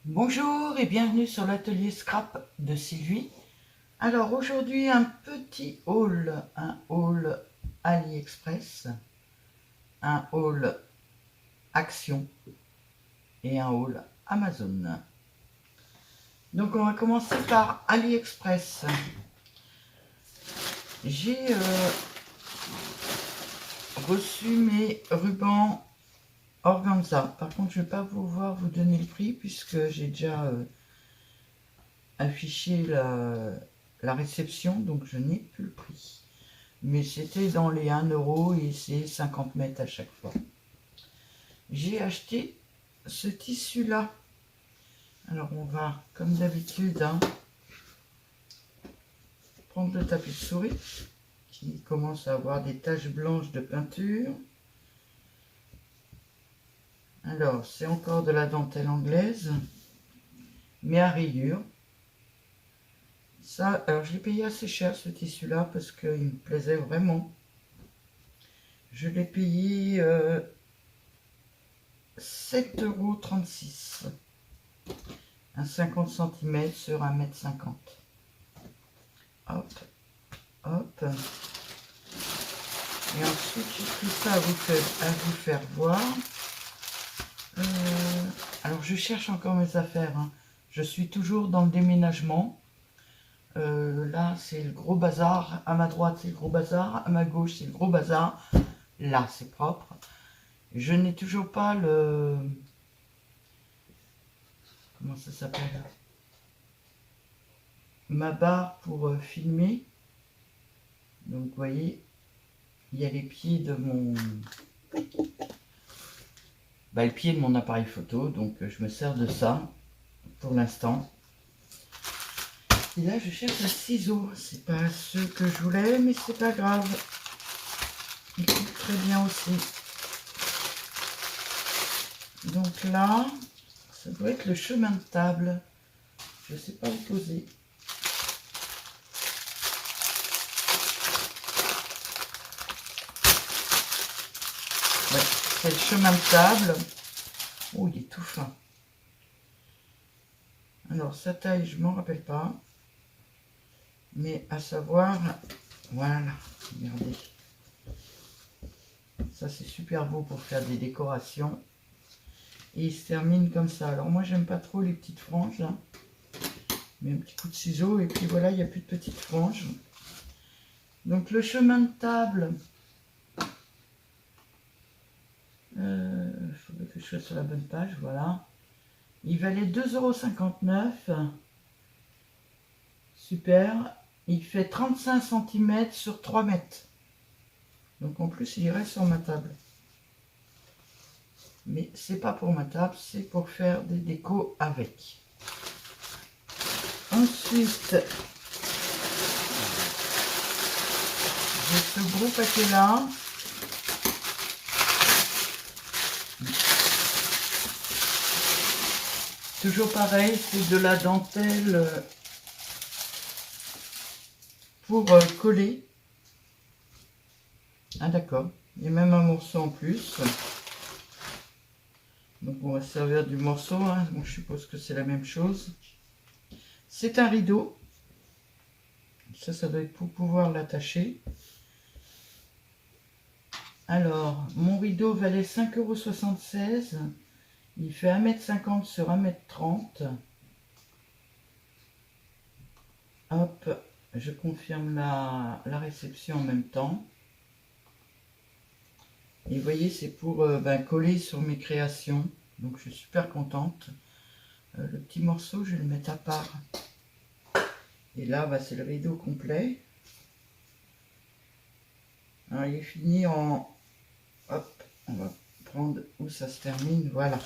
Bonjour et bienvenue sur l'atelier scrap de Sylvie. Alors aujourd'hui un haul AliExpress, un haul Action et un haul Amazon. Donc on va commencer par AliExpress. J'ai reçu mes rubans organza. Par contre je ne vais pas pouvoir vous donner le prix puisque j'ai déjà affiché la réception, donc je n'ai plus le prix. Mais c'était dans les 1 euro et c'est 50 mètres à chaque fois. J'ai acheté ce tissu là. Alors on va, comme d'habitude, prendre le tapis de souris qui commence à avoir des taches blanches de peinture. Alors c'est encore de la dentelle anglaise, mais à rayures. Ça, alors je l'ai payé assez cher ce tissu là parce qu'il me plaisait vraiment. Je l'ai payé 7,36 €. Un 50 cm sur 1,50 m. Hop, hop. Et ensuite, j'ai pris ça à vous faire voir. Alors, je cherche encore mes affaires. Je suis toujours dans le déménagement. Là, c'est le gros bazar. À ma droite, c'est le gros bazar. À ma gauche, c'est le gros bazar. Là, c'est propre. Je n'ai toujours pas le... Comment ça s'appelle? Ma barre pour filmer. Donc, vous voyez, il y a les pieds de mon... le pied de mon appareil photo. Donc, je me sers de ça pour l'instant. Et là, je cherche un ciseau. C'est pas ce que je voulais, mais c'est pas grave. Il coupe très bien aussi. Donc là, ça doit être le chemin de table. Je sais pas où poser. Ouais, c'est le chemin de table. Oh, il est tout fin. Alors, sa taille, je m'en rappelle pas. Mais à savoir, voilà, regardez. Ça, c'est super beau pour faire des décorations. Et il se termine comme ça. Alors, moi, j'aime pas trop les petites franges. Là. Mais un petit coup de ciseau. Et puis voilà, il n'y a plus de petites franges. Donc, le chemin de table. Il faudrait que je sois sur la bonne page. Voilà. Il valait 2,59 €. Super. Il fait 35 cm sur 3 mètres. Donc en plus, il irait sur ma table. Mais c'est pas pour ma table, c'est pour faire des décos avec. Ensuite, j'ai ce gros paquet là. Toujours pareil, c'est de la dentelle pour coller. Ah d'accord, il y a même un morceau en plus. Donc on va se servir du morceau, Bon, je suppose que c'est la même chose. C'est un rideau. Ça doit être pour pouvoir l'attacher. Alors, mon rideau valait 5,76 €. Il fait 1,50 m sur 1,30 m. Hop, je confirme la réception en même temps. Et vous voyez, c'est pour coller sur mes créations. Donc je suis super contente. Le petit morceau, je vais le mettre à part. Et là, c'est le rideau complet. Alors, il est fini en... Hop, on va prendre où ça se termine. Voilà.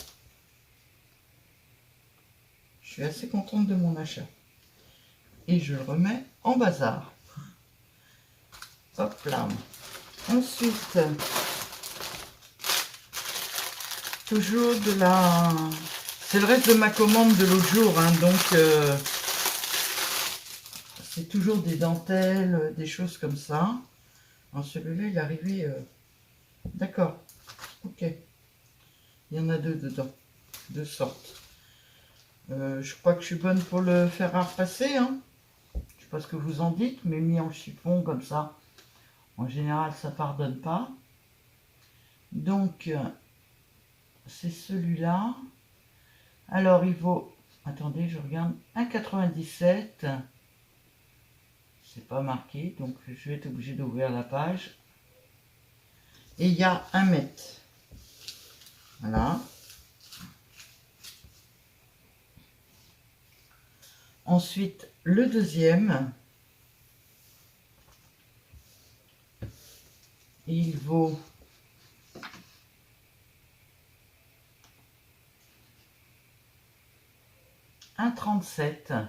Je suis assez contente de mon achat. Et je le remets en bazar. Hop là. Ensuite, toujours de la... C'est le reste de ma commande de l'autre jour. Donc, c'est toujours des dentelles, des choses comme ça. Alors celui-là, il est arrivé... D'accord. Ok. Il y en a deux dedans. Deux sortes. Je crois que je suis bonne pour le fer à repasser, hein. Je sais pas ce que vous en dites, mais mis en chiffon comme ça, en général, ça pardonne pas. Donc, c'est celui-là. Alors, il vaut... Attendez, je regarde. 1,97. C'est pas marqué, donc je vais être obligé d'ouvrir la page. Et il y a 1 mètre. Voilà. Ensuite, le deuxième. Il vaut 1,37.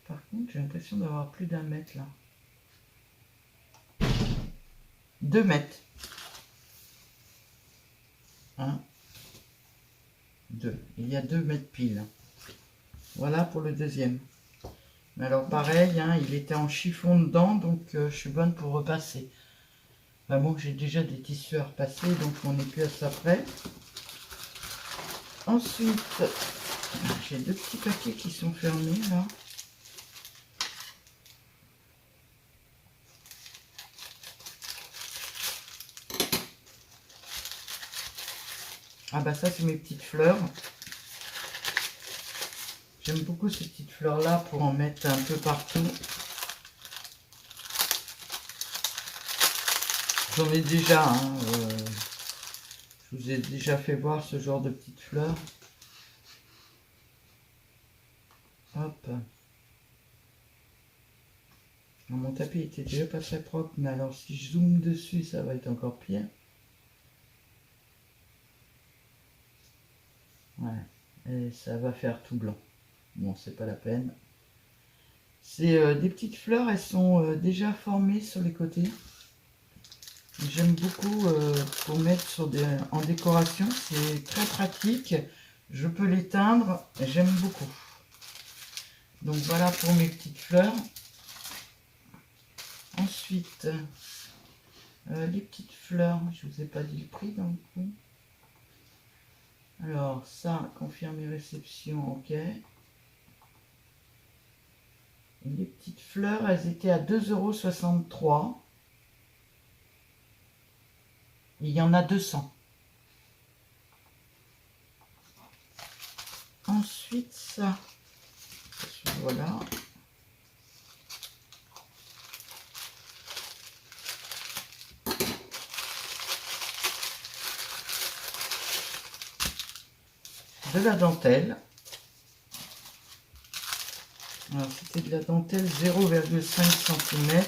Par contre, j'ai l'impression d'avoir plus d'1 mètre là. 2 mètres. 1, 2. Il y a 2 mètres pile. Voilà pour le deuxième. Mais alors pareil, hein, il était en chiffon dedans, donc je suis bonne pour repasser. Bah bon, j'ai déjà des tissus à repasser, donc on n'est plus à ça près. Ensuite, j'ai 2 petits paquets qui sont fermés là. Ah bah ça c'est mes petites fleurs. J'aime beaucoup ces petites fleurs là pour en mettre un peu partout. J'en ai déjà, hein, je vous ai déjà fait voir ce genre de petites fleurs. Hop. Mon tapis était déjà pas très propre, mais alors si je zoome dessus, ça va être encore pire. Ouais, et ça va faire tout blanc. Bon, c'est pas la peine. C'est des petites fleurs, elles sont déjà formées sur les côtés. J'aime beaucoup pour mettre en décoration, c'est très pratique. Je peux les teindre, j'aime beaucoup. Donc voilà pour mes petites fleurs. Ensuite, les petites fleurs, je vous ai pas dit le prix dans le coup. Alors ça, confirmer réception, ok. Et les petites fleurs, elles étaient à 2,63 €. Il y en a 200. Ensuite, ça, voilà. De la dentelle. Alors, c'était de la dentelle 0,5 cm.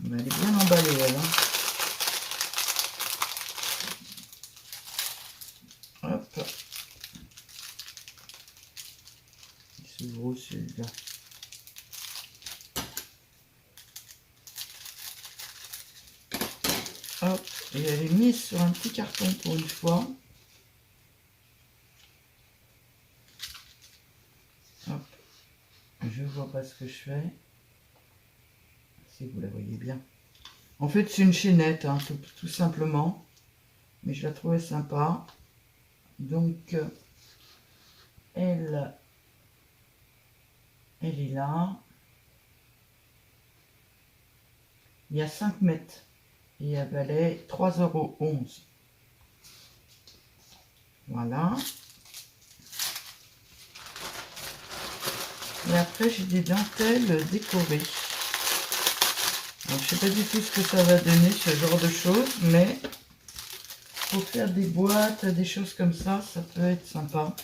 Elle est bien emballée, elle. Hein. Hop. C'est gros celui-là. Hop. Et elle est mise sur un petit carton pour une fois. Hop. Je vois pas ce que je fais. Si vous la voyez bien. En fait, c'est une chaînette, hein, tout simplement. Mais je la trouvais sympa. Donc, elle est là. Il y a 5 mètres. Et elle valait 3,11 €. Voilà. Et après, j'ai des dentelles décorées. Alors, je ne sais pas du tout ce que ça va donner, ce genre de choses, mais pour faire des boîtes, des choses comme ça, ça peut être sympa.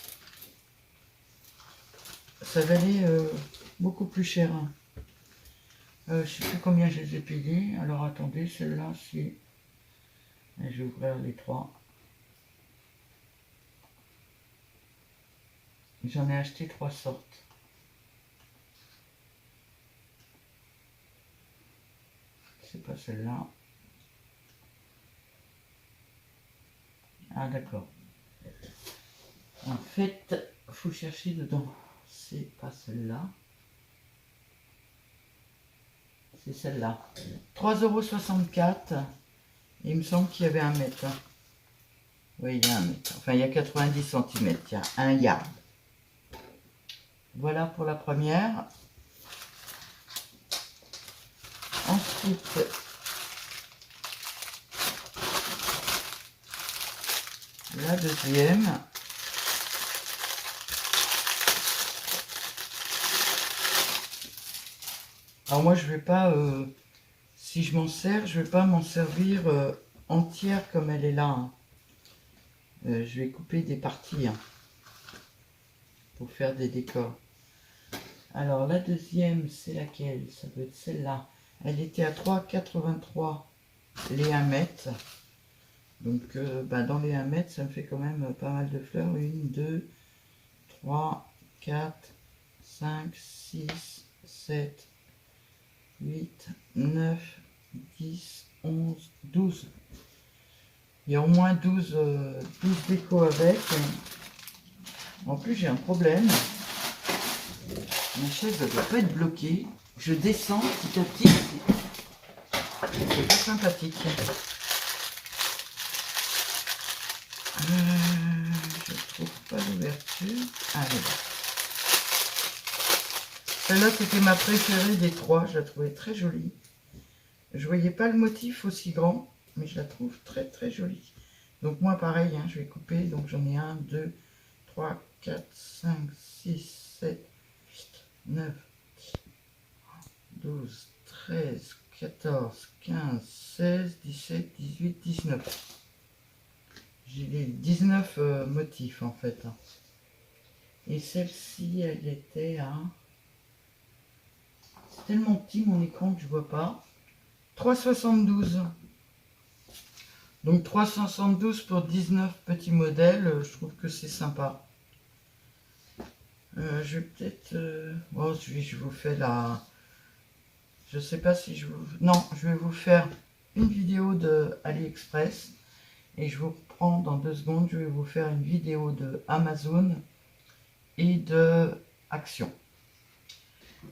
Ça valait beaucoup plus cher. Je ne sais plus combien je les ai payés. Alors, attendez, celle-là, c'est... Je vais ouvrir les 3. J'en ai acheté 3 sortes. C'est pas celle-là. Ah d'accord. En fait, faut chercher dedans. C'est pas celle-là. C'est celle-là. 3,64 €. Il me semble qu'il y avait 1 mètre. Oui, il y a 1 mètre. Enfin, il y a 90 cm. Il y a 1 yard. Voilà pour la première. Ensuite, la deuxième. Alors moi, je vais pas, si je m'en sers, je vais pas m'en servir entière comme elle est là. Hein. Je vais couper des parties hein, pour faire des décors. Alors la deuxième, c'est laquelle? Ça doit être celle-là. Elle était à 3,83 les 1 mètre. Donc dans les 1 mètre, ça me fait quand même pas mal de fleurs. 1, 2, 3, 4, 5, 6, 7, 8, 9, 10, 11, 12. Il y a au moins 12 décos avec. En plus, j'ai un problème. Ma chaise ne doit pas être bloquée. Je descends petit à petit. C'est pas sympathique. Je trouve pas l'ouverture. Allez. Celle-là, c'était ma préférée des 3. Je la trouvais très jolie. Je voyais pas le motif aussi grand, mais je la trouve très très jolie. Donc moi, pareil, hein, je vais couper. Donc j'en ai 1, 2, 3, 4, 5, 6, 7, 8, 9, 12, 13, 14, 15, 16, 17, 18, 19. J'ai les 19 motifs en fait. Et celle-ci, elle était à... C'est tellement petit mon écran que je vois pas. 3,72. Donc 372 pour 19 petits modèles, je trouve que c'est sympa. Je vais peut-être... Oh, je vous fais la... Je sais pas si je vous... Non, je vais vous faire une vidéo de AliExpress. Et je vous prends dans 2 secondes, je vais vous faire une vidéo de Amazon et de Action.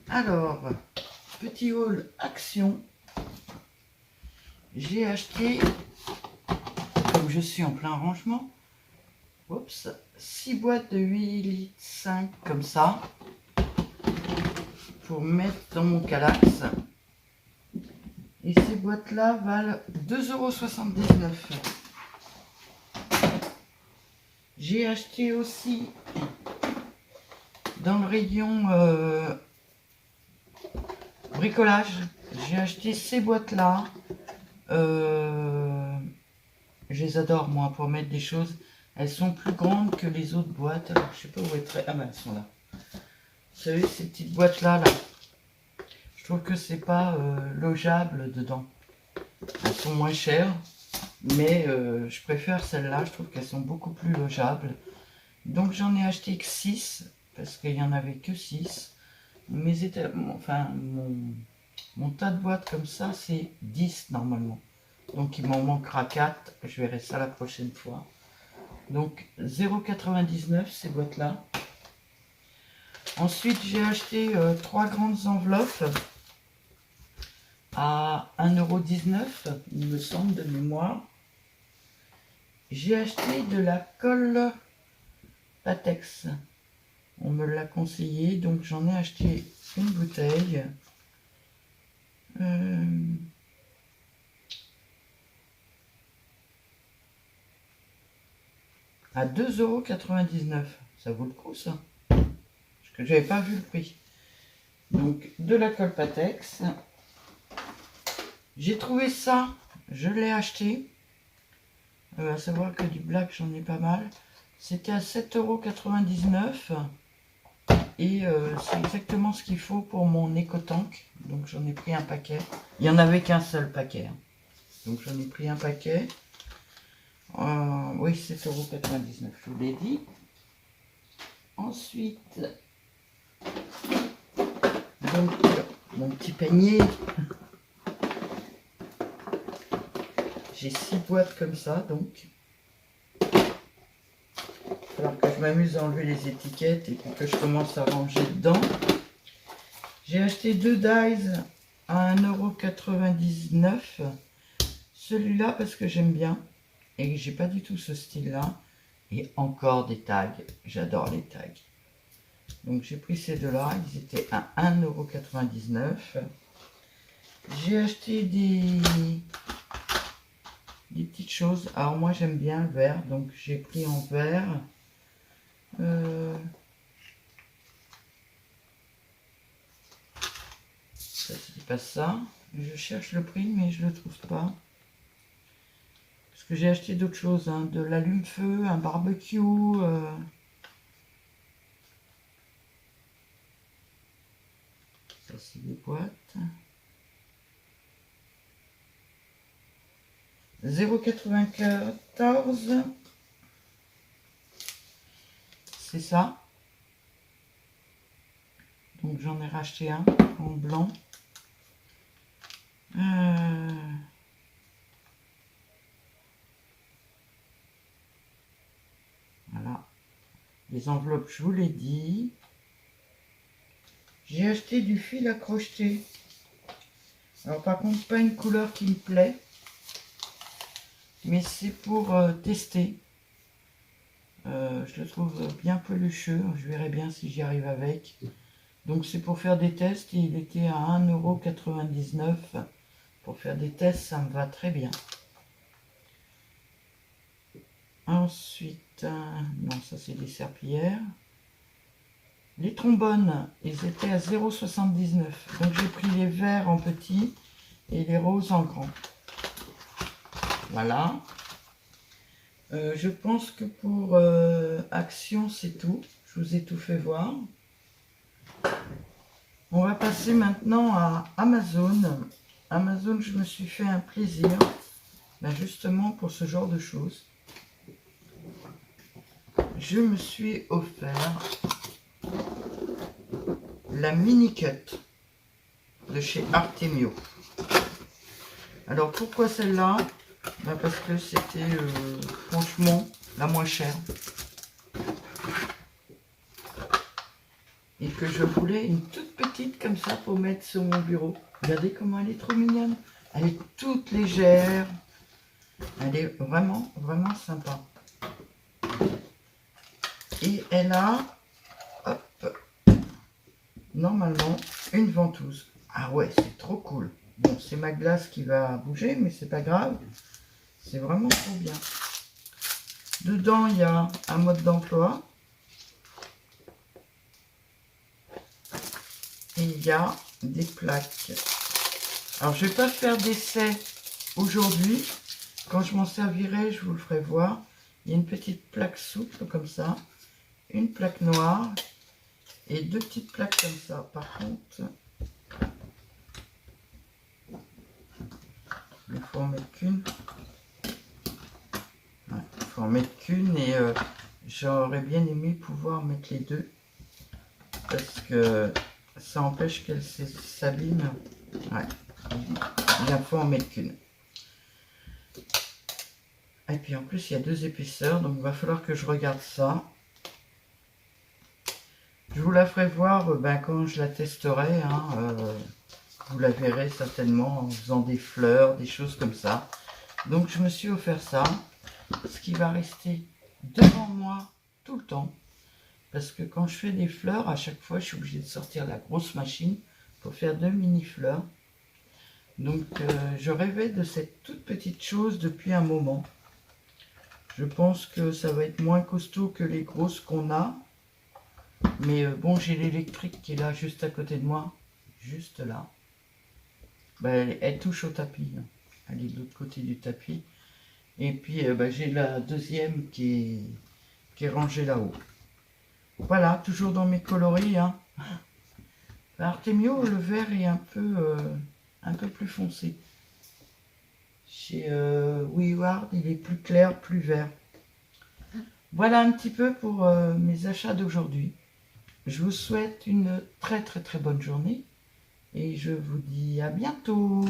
Alors, petit haul Action. J'ai acheté, comme je suis en plein rangement, oups, 6 boîtes de 8 litres 5 comme ça, pour mettre dans mon Kallax. Et ces boîtes-là valent 2,79 €. J'ai acheté aussi dans le rayon bricolage, j'ai acheté ces boîtes-là. Je les adore moi pour mettre des choses. Elles sont plus grandes que les autres boîtes. Alors, je sais pas où elles sont. Ah ben elles sont là. Vous savez ces petites boîtes là, je trouve que c'est pas logeable dedans. Elles sont moins chères, mais je préfère celles-là. Je trouve qu'elles sont beaucoup plus logeables. Donc j'en ai acheté que 6 parce qu'il y en avait que 6. Mon tas de boîtes comme ça, c'est 10 normalement. Donc il m'en manquera 4. Je verrai ça la prochaine fois. Donc 0,99 ces boîtes-là. Ensuite, j'ai acheté 3 grandes enveloppes à 1,19 €, il me semble, de mémoire. J'ai acheté de la colle Patex. On me l'a conseillé, donc j'en ai acheté une bouteille. À 2,99 €. Ça vaut le coup, ça. Parce que j'avais pas vu le prix. Donc, de la colle Patex. J'ai trouvé ça. Je l'ai acheté. À savoir que du black, j'en ai pas mal. C'était à 7,99 €. Et c'est exactement ce qu'il faut pour mon éco-tank. Donc j'en ai pris un paquet. Il n'y en avait qu'un seul paquet. Hein. Donc j'en ai pris un paquet. Oui, 7,99 €, je vous l'ai dit. Ensuite, donc, mon petit panier. J'ai 6 boîtes comme ça, donc. Il va falloir que je m'amuse à enlever les étiquettes et que je commence à ranger dedans. J'ai acheté 2 dies à 1,99 €. Celui-là parce que j'aime bien. et j'ai pas du tout ce style-là. Et encore des tags, j'adore les tags. Donc j'ai pris ces deux-là, ils étaient à 1,99 €. J'ai acheté des petites choses. Alors moi j'aime bien le vert, donc j'ai pris en vert. Ça c'est pas ça. Je cherche le prix mais je le trouve pas. Parce que j'ai acheté d'autres choses, hein, de l'allume-feu, un barbecue. Ça c'est des boîtes. 0,94. C'est ça. Donc j'en ai racheté un en blanc. Voilà. Les enveloppes, je vous l'ai dit. J'ai acheté du fil à crocheter. Alors par contre, pas une couleur qui me plaît. Mais c'est pour tester. Je le trouve bien pelucheux. Je verrai bien si j'y arrive avec. Donc c'est pour faire des tests. Et il était à 1,99 €. Pour faire des tests, ça me va très bien. Ensuite, non, ça c'est des serpillères. Les trombones, ils étaient à 0,79 €. Donc j'ai pris les verts en petit et les roses en grand. Voilà. Je pense que pour Action, c'est tout. Je vous ai tout fait voir. On va passer maintenant à Amazon. Amazon, je me suis fait un plaisir, justement pour ce genre de choses. Je me suis offert la mini cut de chez Artemio. Alors pourquoi celle-là? Parce que c'était franchement la moins chère. Et que je voulais une toute petite comme ça pour mettre sur mon bureau. Regardez comment elle est trop mignonne. Elle est toute légère. Elle est vraiment, vraiment sympa. Et elle a, hop, normalement, une ventouse. Ah ouais, c'est trop cool. Bon, c'est ma glace qui va bouger, mais c'est pas grave. C'est vraiment trop bien. Dedans, il y a un mode d'emploi. Et il y a des plaques. Alors, je ne vais pas faire d'essai aujourd'hui. Quand je m'en servirai, je vous le ferai voir. Il y a une petite plaque souple comme ça. Une plaque noire. Et deux petites plaques comme ça. Par contre, il faut en mettre qu'une. Ouais, il faut en mettre qu'une. Et j'aurais bien aimé pouvoir mettre les deux. Parce que ça empêche qu'elle s'abîme. Ouais. Il faut en mettre qu'une. Et puis en plus, il y a deux épaisseurs. Donc il va falloir que je regarde ça. Je vous la ferai voir quand je la testerai. Vous la verrez certainement en faisant des fleurs, des choses comme ça. Donc je me suis offert ça. Ce qui va rester devant moi tout le temps. Parce que quand je fais des fleurs, à chaque fois, je suis obligée de sortir la grosse machine pour faire deux mini fleurs. Donc, je rêvais de cette toute petite chose depuis un moment. Je pense que ça va être moins costaud que les grosses qu'on a. Mais bon, j'ai l'électrique qui est là, juste à côté de moi. Juste là. Elle touche au tapis. Elle est de l'autre côté du tapis. Et puis, j'ai la deuxième qui est rangée là-haut. Voilà, toujours dans mes coloris. Artemio, le vert est un peu plus foncé. Chez WeWard, il est plus clair, plus vert. Voilà un petit peu pour mes achats d'aujourd'hui. Je vous souhaite une très très très bonne journée et je vous dis à bientôt.